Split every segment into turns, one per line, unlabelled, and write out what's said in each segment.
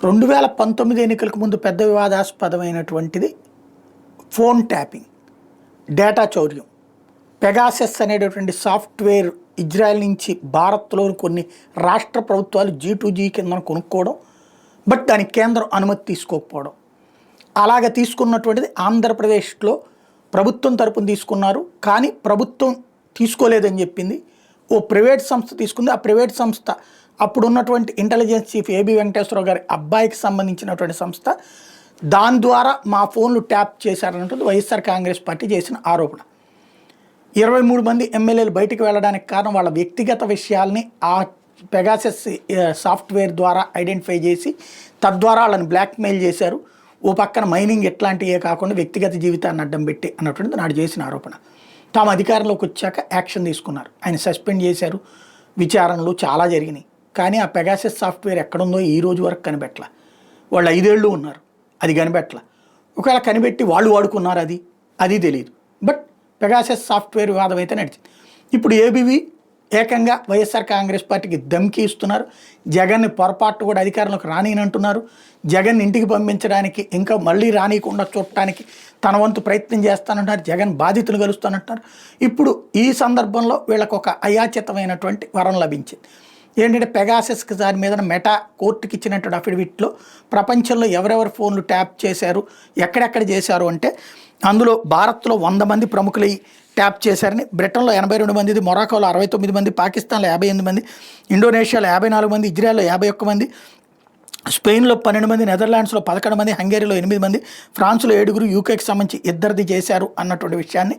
2019 ఎన్నికలకు ముందు పెద్ద వివాదాస్పదమైనటువంటిది ఫోన్ ట్యాపింగ్, డేటా చౌర్యం. పెగాసస్ అనేటటువంటి సాఫ్ట్వేర్ ఇజ్రాయెల్ నుంచి భారత్లోని కొన్ని రాష్ట్ర ప్రభుత్వాలు G2G కింద కొనుక్కోవడం, బట్ దానికి కేంద్రం అనుమతి తీసుకోకపోవడం. అలాగ తీసుకున్నటువంటిది ఆంధ్రప్రదేశ్లో ప్రభుత్వం తరపున తీసుకున్నారు, కానీ ప్రభుత్వం తీసుకోలేదని చెప్పింది. ఓ ప్రైవేట్ సంస్థ తీసుకుంది. ఆ ప్రైవేట్ సంస్థ అప్పుడు ఉన్నటువంటి ఇంటెలిజెన్స్ చీఫ్ ఏబి వెంకటేశ్వరరావు గారి అబ్బాయికి సంబంధించినటువంటి సంస్థ. దాని ద్వారా మా ఫోన్లు ట్యాప్ చేశారన్నట్టు వైఎస్ఆర్ కాంగ్రెస్ పార్టీ చేసిన ఆరోపణ. 23 మంది ఎమ్మెల్యేలు బయటికి వెళ్ళడానికి కారణం వాళ్ళ వ్యక్తిగత విషయాల్ని ఆ పెగాసస్ సాఫ్ట్వేర్ ద్వారా ఐడెంటిఫై చేసి తద్వారా వాళ్ళని బ్లాక్మెయిల్ చేశారు. ఓ పక్కన మైనింగ్ ఎట్లాంటివే కాకుండా వ్యక్తిగత జీవితాన్ని అడ్డం పెట్టి అన్నటువంటిది నాడు చేసిన ఆరోపణ. తాము అధికారంలోకి వచ్చాక యాక్షన్ తీసుకున్నారు. ఆయన సస్పెండ్ చేశారు. విచారణలు చాలా జరిగినాయి. కానీ ఆ పెగాసస్ సాఫ్ట్వేర్ ఎక్కడుందో ఈ రోజు వరకు కనిపెట్టల. వాళ్ళు 5 ఏళ్ళు ఉన్నారు, అది కనిపెట్టల. ఒకవేళ కనిపెట్టి వాళ్ళు వాడుకున్నారు, అది తెలియదు. బట్ పెగాసస్ సాఫ్ట్వేర్ వివాదం అయితే నడిచింది. ఇప్పుడు ఏబీవీ ఏకంగా వైఎస్ఆర్ కాంగ్రెస్ పార్టీకి ధమ్కీ ఇస్తున్నారు. జగన్ని పొరపాటు కూడా అధికారంలోకి రానినంటున్నారు. జగన్ ఇంటికి పంపించడానికి, ఇంకా మళ్ళీ రానియకుండా చూడటానికి తన వంతు ప్రయత్నం చేస్తానంటున్నారు. జగన్ బాధితులు కలుస్తానంటున్నారు. ఇప్పుడు ఈ సందర్భంలో వీళ్ళకు ఒక అయాచితమైనటువంటి వరం లభించింది. ఏంటంటే పెగాసస్కి దాని మీద మెటా కోర్టుకి ఇచ్చినటువంటి అఫిడవిట్లో ప్రపంచంలో ఎవరెవరు ఫోన్లు ట్యాప్ చేశారు, ఎక్కడెక్కడ చేశారు అంటే అందులో భారత్లో 100 మంది ప్రముఖులు ట్యాప్ చేశారని, బ్రిటన్లో 82 మంది, మొరాకోలో 69 మంది, పాకిస్తాన్లో 58 మంది, ఇండోనేషియాలో 54 మంది, ఇజ్రాయెల్లో 51 మంది, స్పెయిన్లో 12 మంది, నెదర్లాండ్స్లో 11 మంది, హంగేరీలో 8 మంది, ఫ్రాన్స్లో 7, యూకేకి సంబంధించి 2 చేశారు అన్నటువంటి విషయాన్ని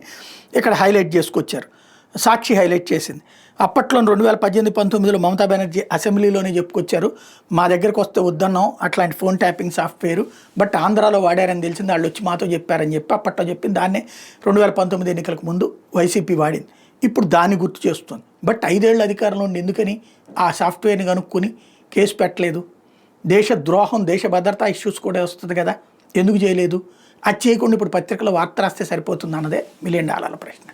ఇక్కడ హైలైట్ చేసుకొచ్చారు. సాక్షి హైలైట్ చేసింది. అప్పట్లో 2018-19లో మమతా బెనర్జీ అసెంబ్లీలోనే చెప్పుకొచ్చారు, మా దగ్గరకు వస్తే వద్దన్నాం అట్లాంటి ఫోన్ ట్యాపింగ్ సాఫ్ట్వేరు, బట్ ఆంధ్రాలో వాడారని తెలిసింది, వాళ్ళు వచ్చి మాతో చెప్పారని చెప్పి అప్పట్లో చెప్పింది. దాన్నే 2019 ఎన్నికలకు ముందు వైసీపీ వాడింది. ఇప్పుడు దాన్ని గుర్తు చేస్తుంది. బట్ 5 ఏళ్ళ అధికారంలో ఉండి ఎందుకని ఆ సాఫ్ట్వేర్ని కనుక్కొని కేసు పెట్టలేదు? దేశ ద్రోహం, దేశ భద్రతా ఇష్యూస్ కూడా వస్తుంది కదా, ఎందుకు చేయలేదు? అది చేయకుండా ఇప్పుడు పత్రికలో వార్త రాస్తే సరిపోతుంది అన్నదే $1 మిలియన్ ప్రశ్న.